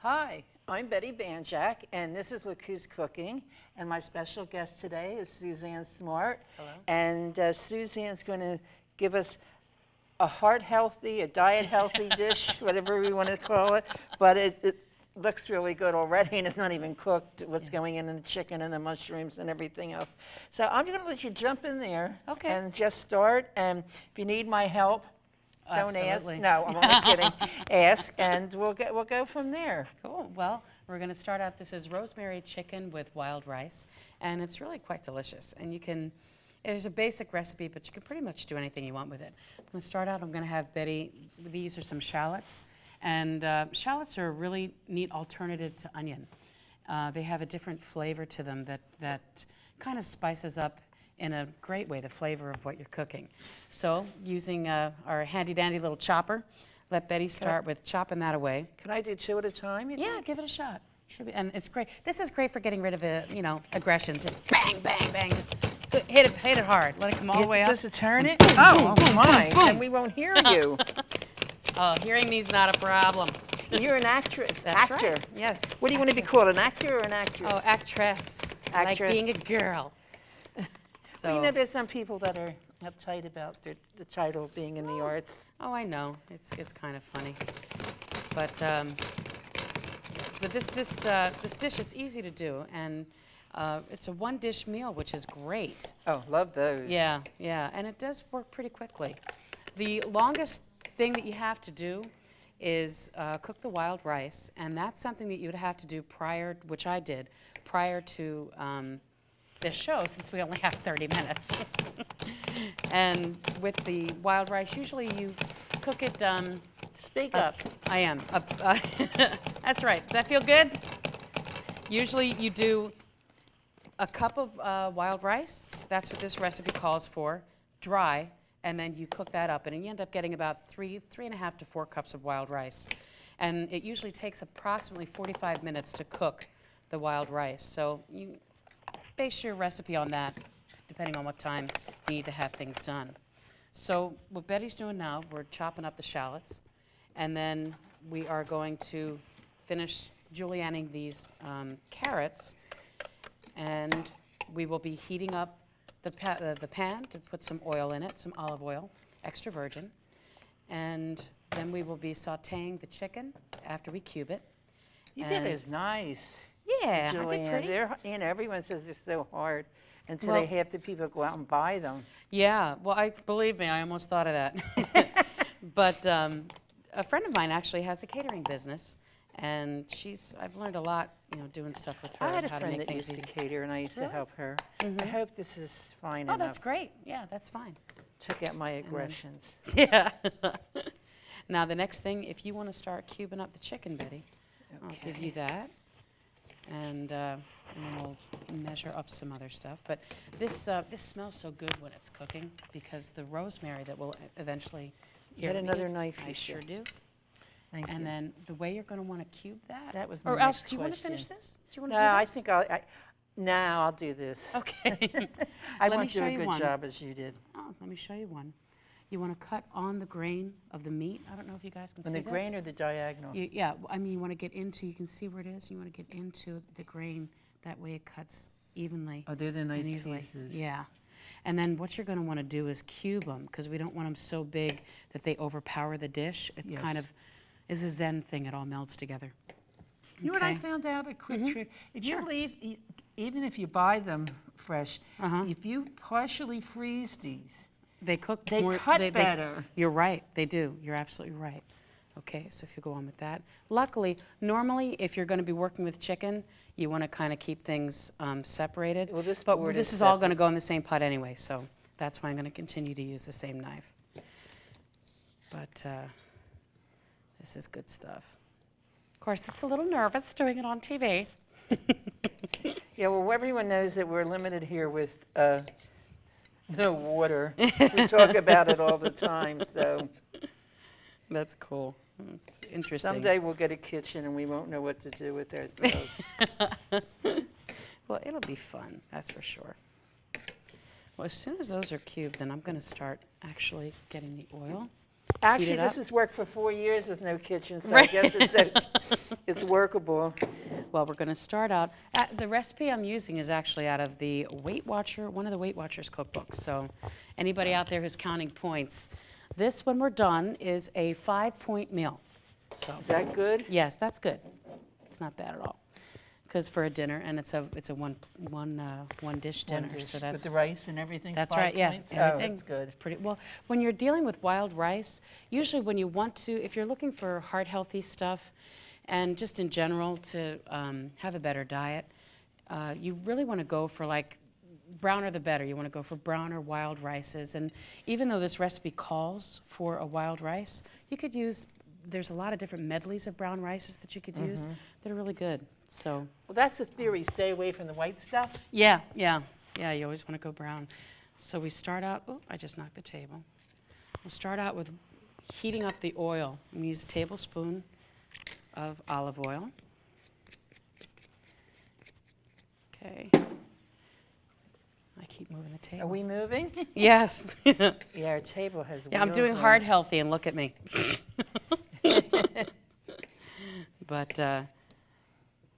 Hi, I'm Betty Banjack, and this is Look Who's Cooking. And my special guest today is Suzanne Smart. Hello. And Suzanne's going to give us a heart healthy, a diet healthy dish, whatever we want to call it. But it looks really good already, and it's not even cooked. What's going in the chicken and the mushrooms and everything else. So I'm going to let you jump in there and just start. And if you need my help, don't Absolutely. ask. No, I'm only kidding. Ask, and we'll go from there. Cool. Well, we're going to start out. This is rosemary chicken with wild rice, and it's really quite delicious. And you can, it's a basic recipe, but you can pretty much do anything you want with it. I'm going to start out. I'm going to have Betty. These are some shallots, and shallots are a really neat alternative to onion. They have a different flavor to them that kind of spices up in a great way the flavor of what you're cooking. So using our handy dandy little chopper, let Betty start with chopping that away. Can I do two at a time? Yeah, give it a shot. Should be, and it's great. This is great for getting rid of aggression. Just bang, bang, bang. Just hit it hard. Let it come all the way up. Just to turn it? Boom, Oh, boom, boom, my! boom. And we won't hear you. Oh, hearing me's not a problem. You're an actress. That's actor. right. Yes. What do you want to be called, an actor or an actress? Oh, actress. Like being a girl. So, well, there's some people that are uptight about the title being in the arts. Oh, I know. It's kind of funny, but this dish, it's easy to do, and it's a one-dish meal, which is great. Oh, love those. Yeah, and it does work pretty quickly. The longest thing that you have to do is cook the wild rice, and that's something that you would have to do which I did, prior to this show, since we only have 30 minutes. And with the wild rice, usually you cook it. Speak up. I am. That's right. Does that feel good? Usually you do a cup of wild rice. That's what this recipe calls for, dry, and then you cook that up, and you end up getting about 3.5 to 4 cups of wild rice. And it usually takes approximately 45 minutes to cook the wild rice. So you base your recipe on that, depending on what time you need to have things done. So what Betty's doing now, we're chopping up the shallots, and then we are going to finish julienning these carrots, and we will be heating up the pan to put some oil in it, some olive oil, extra virgin, and then we will be sautéing the chicken after we cube it. You did this nice. Yeah, Julianne, pretty. Everyone says they're so hard until half the people go out and buy them. Yeah, well, believe me, I almost thought of that. But a friend of mine actually has a catering business, and I've learned a lot, doing stuff with her. I had a how to friend make that things used to easy. cater, and I used to help her. Mm-hmm. I hope this is fine Oh, enough. that's great. Yeah, that's fine. Took out my aggressions. Yeah. Now, the next thing, if you want to start cubing up the chicken, Betty, I'll give you that. And then we'll measure up some other stuff. But this smells so good when it's cooking, because the rosemary that will eventually... Get another knife. I sure do. Thank you. And then the way you're going to want to cube that... That was my Or next else, do you want to question. finish this? Do you want No, to do I this? think I'll do this. Okay. I Let won't me do show a you good one. job as you did. Oh, let me show you one. You want to cut on the grain of the meat. I don't know if you guys can On see the this. grain or the diagonal? Yeah, I mean, you want to get into, you can see where it is. You want to get into the grain. That way it cuts evenly. Oh, they're the nice and easily. pieces. Yeah. And then what you're going to want to do is cube them, because we don't want them so big that they overpower the dish. It kind of is a Zen thing. It all melts together. You know what I found out? A quick trick. If Sure. you leave, even if you buy them fresh, if you partially freeze these, they cook they more, cut better. You're right. They do. You're absolutely right. Okay, so if you go on with that. Luckily, normally, if you're going to be working with chicken, you want to kind of keep things separated. Well, this but board this is all going to go in the same pot anyway, so that's why I'm going to continue to use the same knife. But this is good stuff. Of course, it's a little nervous doing it on TV. Yeah, well, everyone knows that we're limited here with no water. We talk about it all the time, so. That's cool. It's interesting. Someday we'll get a kitchen and we won't know what to do with ourselves. Well, it'll be fun, that's for sure. Well, as soon as those are cubed, then I'm going to start actually getting the oil. Actually, Heat it this up. has worked for 4 years with no kitchen, so Right. I guess it's It's workable. Well, we're going to start out. The recipe I'm using is actually out of the Weight Watcher, one of the Weight Watchers cookbooks. So anybody out there who's counting points, this, when we're done, is a 5-point meal. So Is that good? yes, that's good. It's not bad at all. Because for a dinner, and it's a one dish dinner. One dish So that's with the rice and everything. that's 5 right. Yeah, points? everything. Oh, that's good. It's pretty well. When you're dealing with wild rice, usually when you want to, if you're looking for heart healthy stuff, and just in general to have a better diet, you really want to go for like browner the better. You want to go for browner wild rices. And even though this recipe calls for a wild rice, you could use, there's a lot of different medleys of brown rices that you could use that are really good. So Well, that's the theory. Stay away from the white stuff. yeah, you always want to go brown. So we start out, oh, I just knocked the table. We'll start out with heating up the oil. I'm going to use a tablespoon of olive oil. Okay. I keep moving the table. Are we moving? Yes. Yeah, our table has Yeah, I'm wheels doing on heart it. healthy, and look at me. But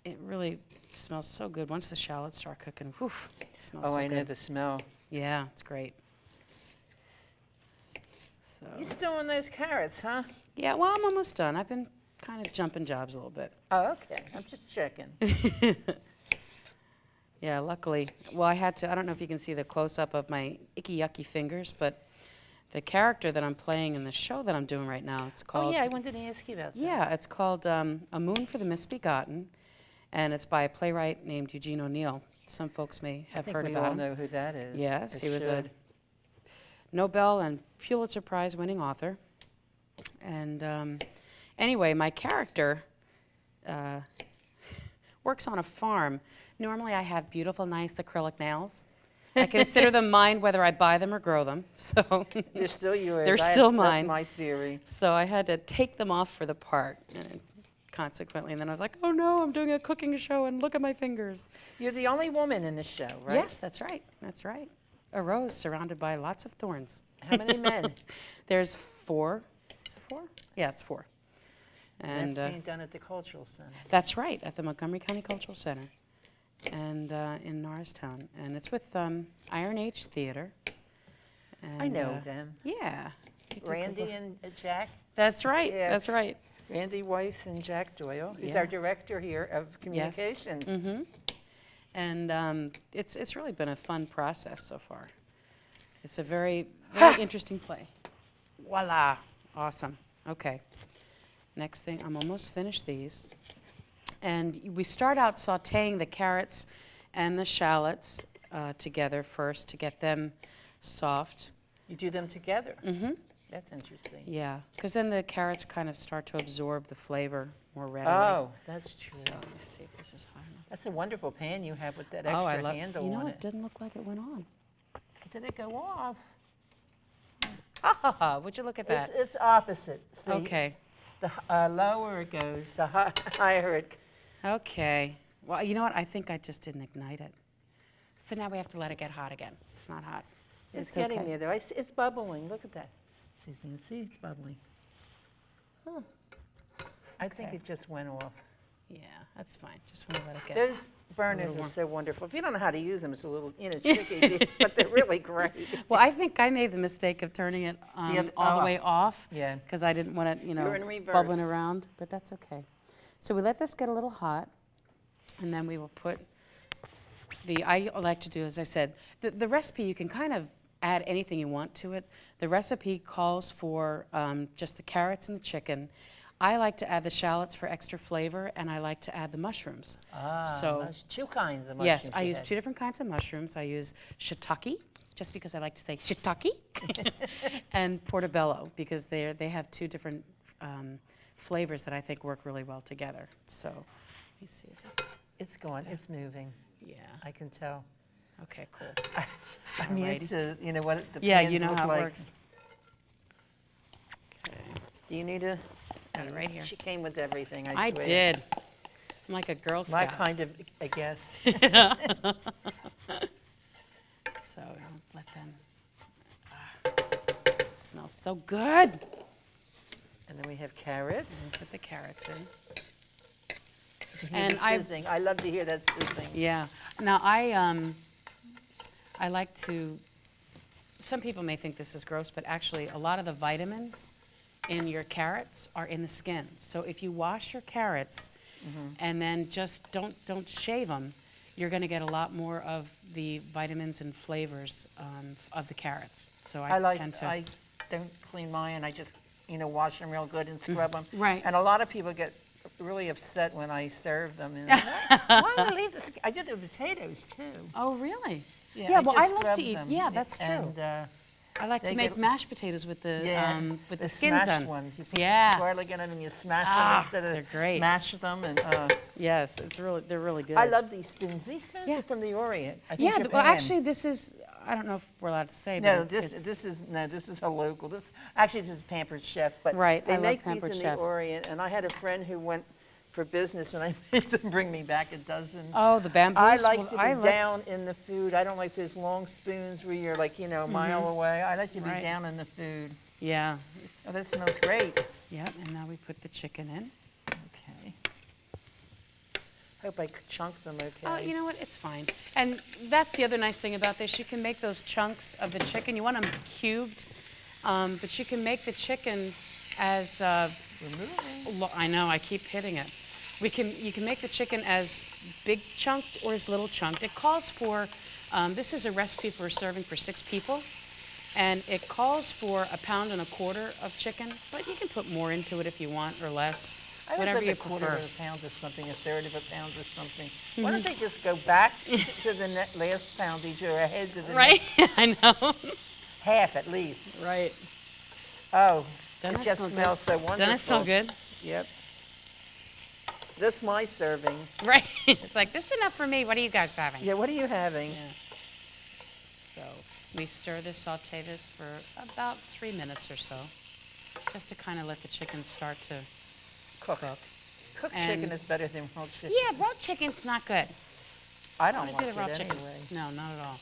it really smells so good. Once the shallots start cooking, whew, it smells Oh, so I know good. the smell. Yeah, it's great. So, You still on those carrots, huh? yeah, well, I'm almost done. I've been kind of jumping jobs a little bit. Oh, okay. I'm just checking. Yeah, luckily. Well, I had to, I don't know if you can see the close-up of my icky yucky fingers, but the character that I'm playing in the show that I'm doing right now, it's called... Oh, yeah, I wanted to ask you about that. Yeah, it's called A Moon for the Misbegotten, and it's by a playwright named Eugene O'Neill. Some folks may have heard I think we about all him. know who that is. Yes, Or he was a should. Nobel and Pulitzer Prize winning author. And anyway, my character works on a farm. Normally I have beautiful, nice acrylic nails. I consider them mine whether I buy them or grow them. So They're still yours. They're still That's mine. my theory. So I had to take them off for the part, consequently. And then I was like, oh no, I'm doing a cooking show and look at my fingers. You're the only woman in the show, right? Yes, that's right. That's right. A rose surrounded by lots of thorns. How many men? There's 4. Is it 4? Yeah, it's 4. And That's being done at the Cultural Center. that's right, at the Montgomery County Cultural Center and in Norristown. And it's with Iron Age Theater. And, I know them. Yeah. You do Randy cook- and Jack. That's right. Yeah. That's right. Randy Weiss and Jack Doyle. He's Yeah. our director here of communications. Mm-hmm. And it's really been a fun process so far. It's a very, very interesting play. Voila. Awesome. Okay. Next thing, I'm almost finished these. And we start out sautéing the carrots and the shallots together first to get them soft. You do them together. Mm-hmm. That's interesting. Yeah, because then the carrots kind of start to absorb the flavor more readily. Oh, that's true. So let me see if this is high enough. That's a wonderful pan you have with that Oh, I extra love. handle You know, on it didn't look like it went on. Did it go off? Ha ha ha! Would you look at that? It's opposite. See, Okay. The lower it goes, the higher it. Okay. Well, you know what? I think I just didn't ignite it. So now we have to let it get hot again. It's not hot. It's getting okay. there though. It's bubbling. Look at that. Suzanne, see, it's bubbling. Huh. I think Okay. it just went off. Yeah, that's fine. Just want to let it get. Those burners little are warm. so wonderful. If you don't know how to use them, it's a little, tricky, but they're really great. Well, I think I made the mistake of turning it all the off. way off Yeah. because I didn't want it, You're in reverse. bubbling around. But that's okay. So we let this get a little hot, and then we will put I like to do, as I said, the recipe, you can kind of add anything you want to it. The recipe calls for just the carrots and the chicken. I like to add the shallots for extra flavor, and I like to add the mushrooms. So- There's 2 kinds of mushrooms. Yes, I you use had. 2 different kinds of mushrooms. I use shiitake, just because I like to say shiitake, and portobello, because they have 2 different flavors that I think work really well together. So let me see if this. It's going. It's moving. Yeah. I can tell. Okay. Cool. I'm Alrighty. used to, what the Yeah, pans you know look how it like. works. Okay. Do you need a? Got it right here. She came with everything. I swear. did. I'm like a Girl My Scout. kind of a guest. So don't let them. Smells so good. And then we have carrots. And put the carrots in. And sizzing. I love to hear that sizzing. Yeah. Now I like to. Some people may think this is gross, but actually, a lot of the vitamins in your carrots are in the skin. So if you wash your carrots and then just don't shave them, you're going to get a lot more of the vitamins and flavors of the carrots. So I don't clean mine. I just wash them real good and scrub them. Right. And a lot of people get really upset when I serve them. And why do I leave the skin? I do the potatoes too. Oh, really? Yeah, well, I love scrub to eat. them. Yeah, that's true. And, I like to make mashed potatoes with the the skins smashed on. ones. You put Yeah. garlic in them and you smash them instead of they're great. mash them. And Yes, they're really good. I love these spoons. These spoons are from the Orient. I think well, Japan. actually, this is. I don't know if we're allowed to say. No, but this is a local. This is Pampered Chef, but Right, they I love make Pampered these in Chef. the Orient. And I had a friend who went for business, and I made them bring me back a dozen. Oh, the bamboos. I like to be down in the food. I don't like those long spoons where you're like a mile away. I like to be down in the food. Yeah. Oh, that smells great. Yeah, and now we put the chicken in. Okay. Hope I chunk them okay. Oh, you know what? It's fine. And that's the other nice thing about this. You can make those chunks of the chicken. You want them cubed, but you can make the chicken as. I know. I keep hitting it. You can make the chicken as big chunked or as little chunked. It calls for. This is a recipe for serving for 6 people, and it calls for 1.25 pounds of chicken. But you can put more into it if you want or less. Whatever you prefer. 1/4 pound or something, 1/3 of a pound or something. Why don't they just go back to the last poundage or ahead to the Right? I know. half at least? Right. Oh, Doesn't it that just smell smells so wonderful. Doesn't it smell good? Yep. That's my serving. Right. It's like, this is enough for me. What are you guys having? Yeah, what are you having? Yeah. So we stir this, saute this for about 3 minutes or so, just to kind of let the chicken start to cook. Cooked chicken is better than raw chicken. Yeah, raw chicken's not good. I don't do like the raw it chicken. anyway. No, not at all.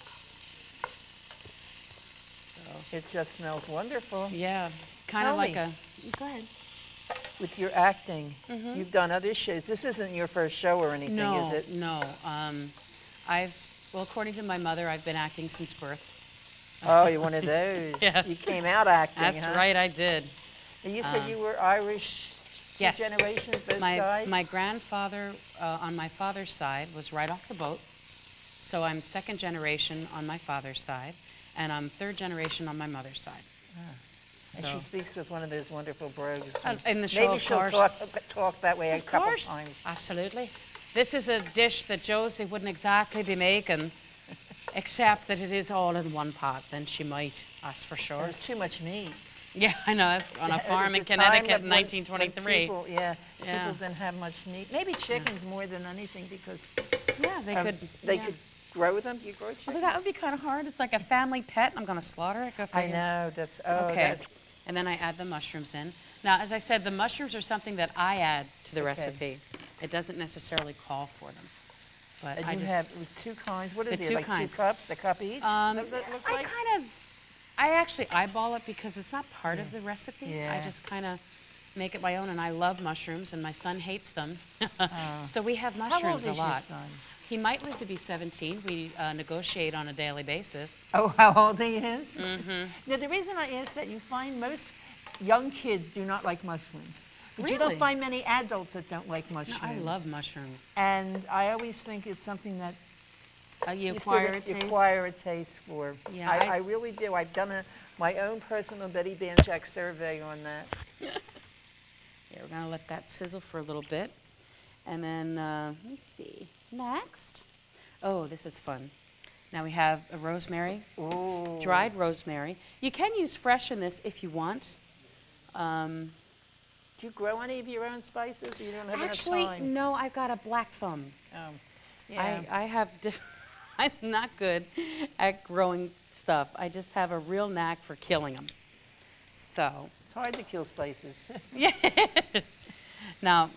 So, it just smells wonderful. Yeah, kind of like a. Go ahead. With your acting, you've done other shows. This isn't your first show or anything, is it? No. Well, according to my mother, I've been acting since birth. Oh, you're one of those. Yes. You came out acting, That's right, I did. And you said you were Irish. Yes. Generations, both sides? My grandfather on my father's side was right off the boat, so I'm 2nd generation on my father's side, and I'm 3rd generation on my mother's side. And she speaks with one of those wonderful brogues. In the show, maybe of she'll course. talk that way a couple times. Absolutely. This is a dish that Josie wouldn't exactly be making, except that it is all in one pot. Then she might, that's for sure. There's too much meat. Yeah, I know. That's on a farm in Connecticut in 1923. People didn't have much meat. Maybe chickens more than anything because they could grow them. Do you grow chickens? Although that would be kind of hard. It's like a family pet. I'm going to slaughter it. Go I know. That's okay. And then I add the mushrooms in. Now, as I said, the mushrooms are something that I add to the recipe. It doesn't necessarily call for them. But and you have 2 kinds. What is it? Like 2 cups? A cup each? I actually eyeball it because it's not part of the recipe. Yeah. I just kind of make it my own, and I love mushrooms, and my son hates them. So we have mushrooms How old is a lot. Your son? He might live to be 17. We negotiate on a daily basis. Oh, how old he is? Mm-hmm. Now, the reason I ask that, you find most young kids do not like mushrooms. But you don't find many adults that don't like mushrooms. No, I love mushrooms. And I always think it's something that you acquire a taste for. Yeah, I really do. I've done my own personal Betty Banjack survey on that. Yeah, we're going to let that sizzle for a little bit. And then, let me see, next. Oh, this is fun. Now we have a rosemary, dried rosemary. You can use fresh in this if you want. Do you grow any of your own spices? Or you don't have enough time? Actually, no, I've got a black thumb. Oh, yeah. I'm not good at growing stuff. I just have a real knack for killing them. So. It's hard to kill spices, too. Yeah. Now,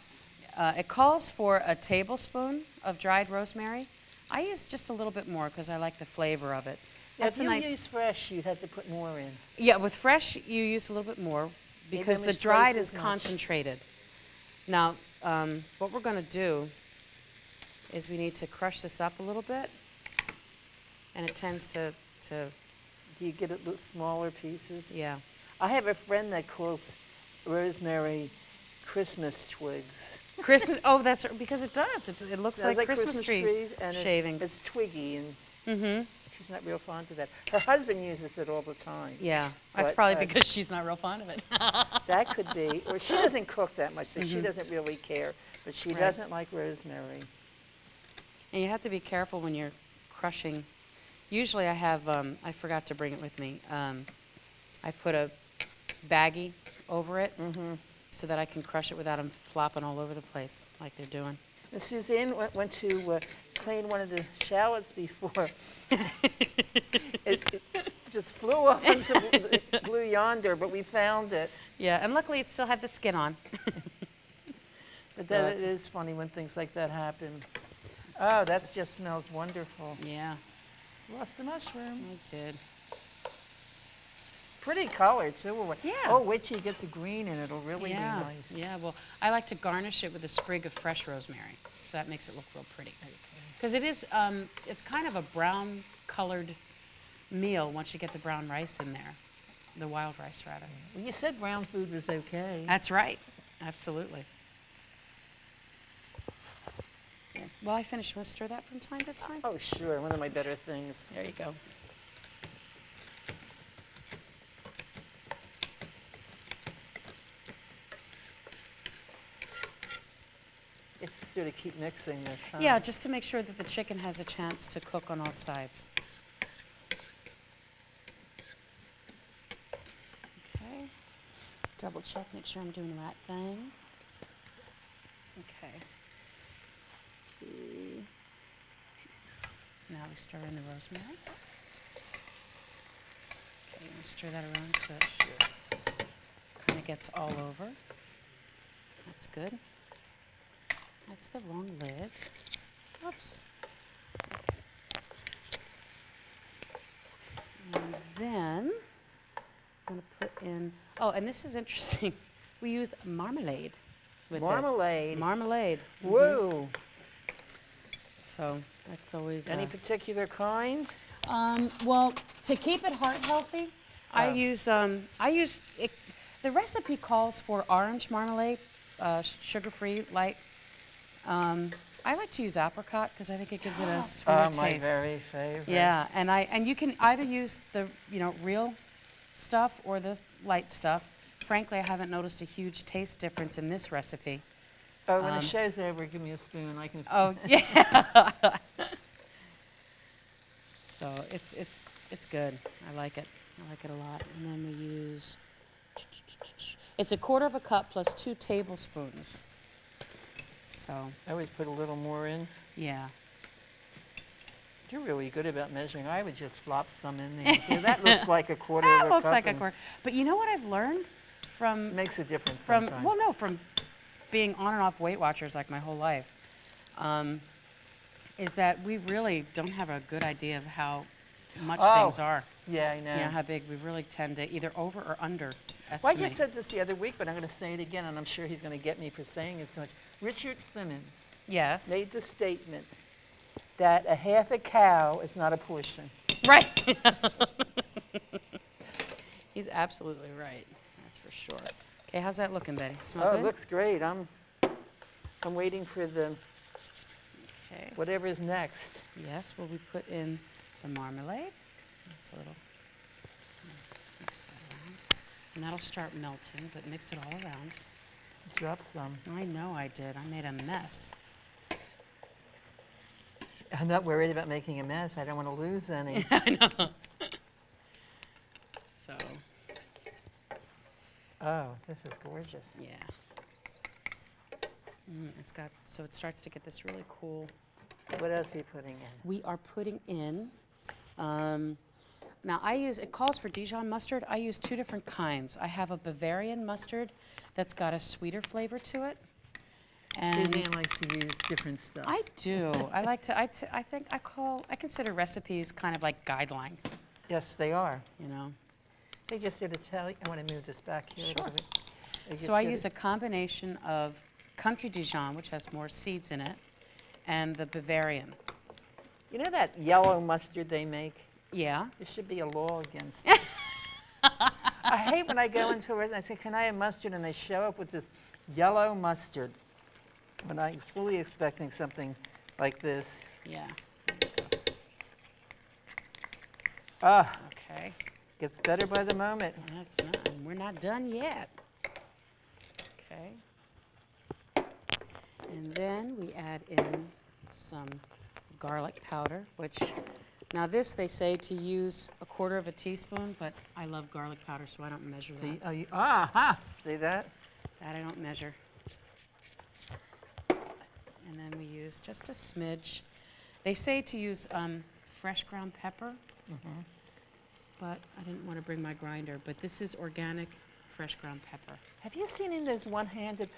it calls for a tablespoon of dried rosemary. I use just a little bit more because I like the flavor of it. Yeah, if you use fresh, you have to put more in. Yeah, with fresh, you use a little bit more because the dried is concentrated. Now, what we're going to do is we need to crush this up a little bit, and it tends to Do you get it with smaller pieces? yeah. I have a friend that calls rosemary Christmas twigs. Christmas, oh, that's because it does. It looks Sounds like Christmas tree trees, and shavings. it's twiggy, and Mm-hmm. she's not real fond of that. Her husband uses it all the time. Yeah, that's But, probably because she's not real fond of it. That could be. Or she doesn't cook that much, so she Mhm. doesn't really care. But she Right. doesn't like rosemary. And you have to be careful when you're crushing. Usually I have, I forgot to bring it with me. I put a baggie over it Mm-hmm. so that I can crush it without them flopping all over the place like they're doing. And Suzanne went to clean one of the shallots before. It just flew off into the blue yonder, but we found it. Yeah, and luckily it still had the skin on. But So that it it's- is funny when things like that happen. Oh, that just smells wonderful. Yeah, Lost the mushroom. I did. Pretty color too. Yeah. Oh, wait till you get the green in it. It'll really Yeah, be nice. yeah. Well, I like to garnish it with a sprig of fresh rosemary, so that makes it look real pretty. Because it is, it's kind of a brown-colored meal once you get the brown rice in there, the wild rice rather. Well, you said brown food was okay. That's right. Absolutely. Yeah. Well, I finished. Want to stir that from time to time? Oh, sure. One of my better things. There you go. It's sort of keep mixing this, huh? Yeah, just to make sure that the chicken has a chance to cook on all sides. Okay. Double check, make sure I'm doing the right thing. Okay. Okay. Now we stir in the rosemary. Okay, I'm going to stir that around so it kind of gets all over. That's good. That's the wrong lid. Oops. And then I'm going to put in, oh, and this is interesting. We use marmalade with Marmalade? this. Marmalade. Mhm. Whoa. So that's always Any particular kind? well, to keep it heart healthy, I Oh. use it, the recipe calls for orange marmalade, sugar-free, light. I like to use apricot because I think it gives it a sweeter Oh, my taste. very favorite. Yeah, and you can either use the real stuff or the light stuff. Frankly, I haven't noticed a huge taste difference in this recipe. Oh, when the show's over, give me a spoon. I can. Oh yeah. So it's good. I like it. I like it a lot. And then we use. It's 1/4 cup plus 2 tablespoons. So I always put a little more in. yeah. You're really good about measuring. I would just flop some in there. So that looks like 1/4 That of a looks cup. like a and quarter. But you know what I've learned from Makes a difference from sometimes. well, no, from being on and off Weight Watchers like my whole life, is that we really don't have a good idea of how much Oh, things are. Yeah, I know. You know how big. We really tend to either over or under Well, I estimate. just said this the other week, but I'm going to say it again, and I'm sure he's going to get me for saying it so much. Richard Simmons Yes. made the statement that a half a cow is not a portion. Right. He's absolutely right. That's for sure. Okay, how's that looking, Betty? Smell Oh, good? it looks great. I'm waiting for the Okay. whatever's next. Yes, well, we put in the marmalade. That's a little, mix that around. And that'll start melting, but mix it all around. Drop some. I know I did. I made a mess. I'm not worried about making a mess. I don't want to lose any. I know. So, Oh, this is gorgeous. yeah. It's got, so it starts to get this really cool. What else are you putting in? We are putting in, now it calls for Dijon mustard. I use 2 different kinds. I have a Bavarian mustard that's got a sweeter flavor to it. And Suzanne likes to use different stuff. I do. I like to, I consider recipes kind of like guidelines, Yes, they are. you know. They just did a tell. I want to move this back here. a Sure. little bit. They So I just use did a combination of country Dijon, which has more seeds in it, and the Bavarian. You know that yellow mustard they make? Yeah. There should be a law against it. I hate when I go into it and I say, can I have mustard? And they show up with this yellow mustard when I'm fully expecting something like this. Yeah. Ah, Okay. gets better by the moment. We're not done yet. Okay. And then we add in some garlic powder, which now this they say to use 1/4 of a teaspoon, but I love garlic powder, so I don't measure that. See, see that? That I don't measure. And then we use just a smidge. They say to use fresh ground pepper, but I didn't want to bring my grinder. But this is organic fresh ground pepper. Have you seen in those one-handed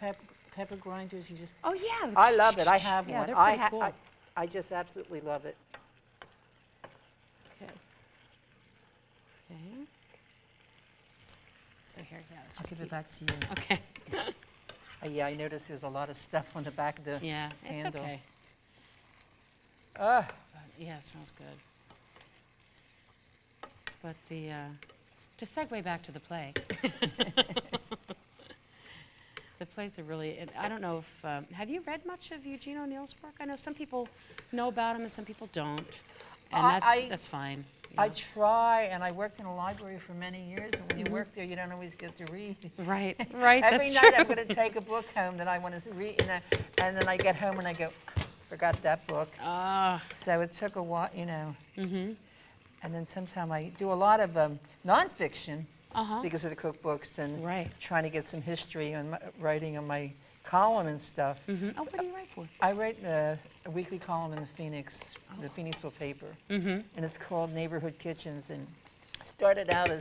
pepper grinders? You just Oh yeah. I love it. I have Yeah, one. they're pretty cool. I just absolutely love it. Okay. Okay. So here, yeah. Let's I'll just give it keep- back to you. Okay. Yeah, I noticed there's a lot of stuff on the back of the Yeah, it's handle. okay. Ah, But, yeah, it smells good. But to segue back to the play, the plays are really, I don't know if, have you read much of Eugene O'Neill's work? I know some people know about him and some people don't, and that's fine. you I know. try, and I worked in a library for many years, but when you work there, you don't always get to read. Right, right, Every that's night I'm true. going to take a book home that I want to read, and then I get home and I go, forgot that book. Ah, So it took a while, you know. mm-hmm, And then sometimes I do a lot of nonfiction uh-huh, because of the cookbooks and right. trying to get some history and writing on my column and stuff. Mm-hmm. Oh, what do you write for? I write a weekly column in the Phoenixville paper, Mm-hmm, and it's called Neighborhood Kitchens, and started out as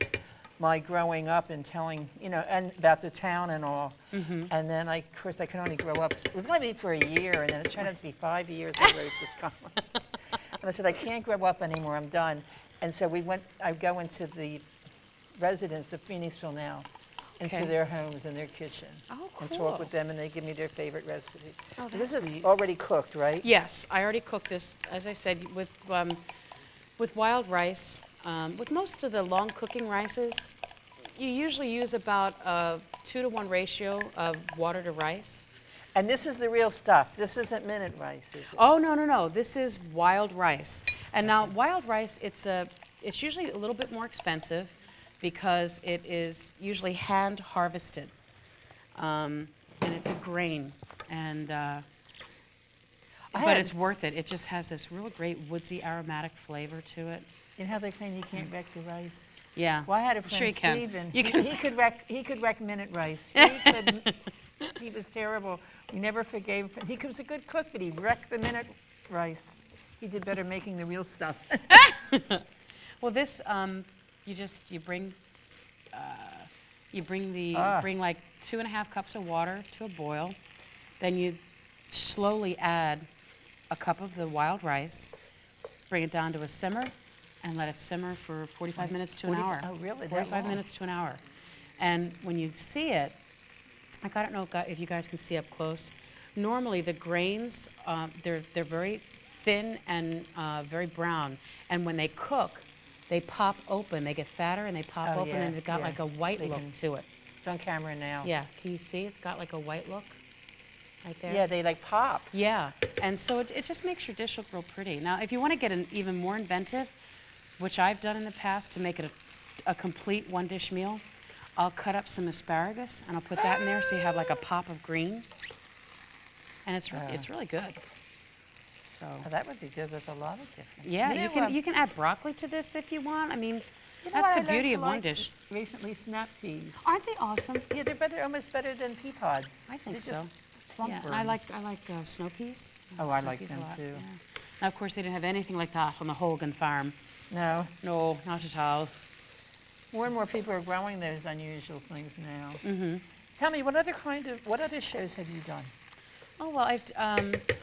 my growing up and telling, you know, and about the town and all. mm-hmm. And then of course, I could only grow up. It was going to be for a year, and then it turned out to be 5 years I wrote this column. And I said, I can't grow up anymore, I'm done. And so I go into the residents of Phoenixville now, into Okay. their homes and their kitchen. Oh, And cool. talk with them, and they give me their favorite recipe. Oh, So this that's is neat. already cooked, right? Yes, I already cooked this, as I said, with wild rice. With most of the long cooking rices, you usually use about a 2-to-1 ratio of water to rice. And this is the real stuff. This isn't minute rice, is it? Oh, no, no, no. This is wild rice. And now wild rice, it's usually a little bit more expensive because it is usually hand harvested. And it's a grain. And but it's worth it. It just has this real great woodsy aromatic flavor to it. You know how they claim you can't wreck the rice? Yeah. Well, I had a Sure friend, you can. Stephen. You can. He could wreck minute rice. He was terrible. We never forgave him. He was a good cook, but he wrecked the minute rice. He did better making the real stuff. Well, this you bring like 2.5 cups of water to a boil. Then you slowly add a cup of the wild rice. Bring it down to a simmer, and let it simmer for 45 minutes to an hour. Oh, really? That 45 long? minutes to an hour. And when you see it, I don't know if you guys can see up close. Normally, the grains they're very thin and very brown, and when they cook, they pop open. They get fatter and they pop Oh, open, yeah, and they've got yeah. like a white They look can- to it. It's on camera now. Yeah, can you see? It's got like a white look right there. Yeah, they like pop. Yeah, and so it just makes your dish look real pretty. Now, if you want to get even more inventive, which I've done in the past to make it a complete one-dish meal, I'll cut up some asparagus and I'll put that in there so you have like a pop of green. And it's really good. So Oh, that would be good with a lot of different. yeah, You you know, can add broccoli to this if you want. I mean, you know that's what the I beauty of learned to one like dish. Recently, snap peas. Aren't they awesome? Yeah, they're better, almost better than pea pods. I think They're so. just plumper. Yeah, I like snow peas. Oh, I Snow like peas a them lot, too. yeah. Now, of course, they didn't have anything like that on the Hogan farm. No, No, not at all. more and more people are growing those unusual things now. Mm-hmm. Tell me, what other shows have you done? Oh, well,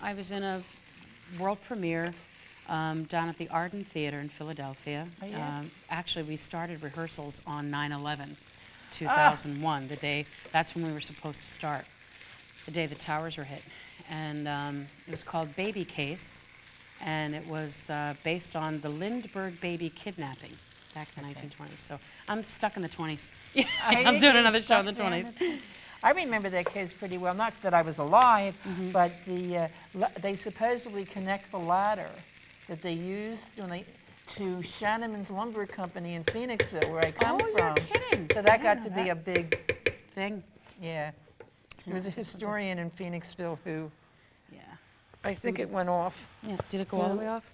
I was in a world premiere down at the Arden Theater in Philadelphia. Oh, yeah? Actually, we started rehearsals on 9/11, 2001, the day, that's when we were supposed to start, the day the towers were hit. and it was called Baby Case, and it was based on the Lindbergh baby kidnapping back in the 1920s. So I'm stuck in the 20s. I'm doing another show in the 20s. I remember that case pretty well. Not that I was alive, but they supposedly connect the ladder that they used to Shanneman's Lumber Company in Phoenixville, where I come from. Oh, you're kidding. So that got to be a big thing. Yeah. There was a historian in Phoenixville who, yeah, I think it went off. Yeah, did it go all the way off?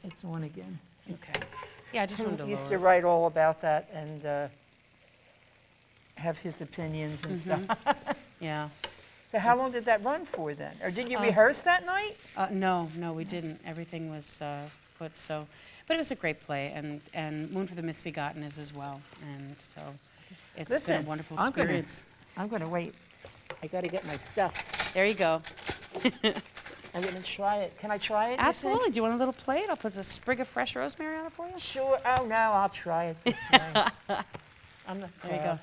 It's on again. Okay. Yeah, I just wanted to He used lower to it. write all about that and have his opinions and stuff. Yeah. So how long did that run for then? Or did you rehearse that night? No, we didn't. Everything was put so, but it was a great play, and Moon for the Misbegotten is as well, and so it's been a wonderful experience. I'm going to wait. I got to get my stuff. There you go. I'm going to try it. Can I try it? Absolutely. Do you want a little plate? I'll put a sprig of fresh rosemary on it for you. Sure. Oh no, I'll try it this way. I'm the There you go.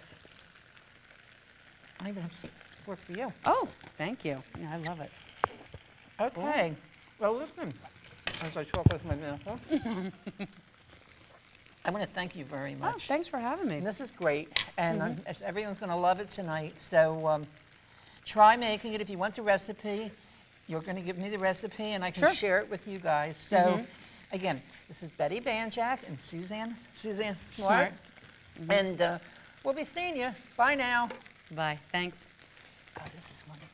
I even have some work for you. Oh, thank you. Yeah, I love it. Okay. Well, listen. As I talk with my mouth, I want to thank you very much. Oh, thanks for having me. And this is great, and everyone's going to love it tonight. So try making it. If you want the recipe, you're going to give me the recipe, and I can share it with you guys. So again, this is Betty Banjack and Suzanne Smart. And we'll be seeing you. Bye now. Bye. Thanks. Oh, this is wonderful.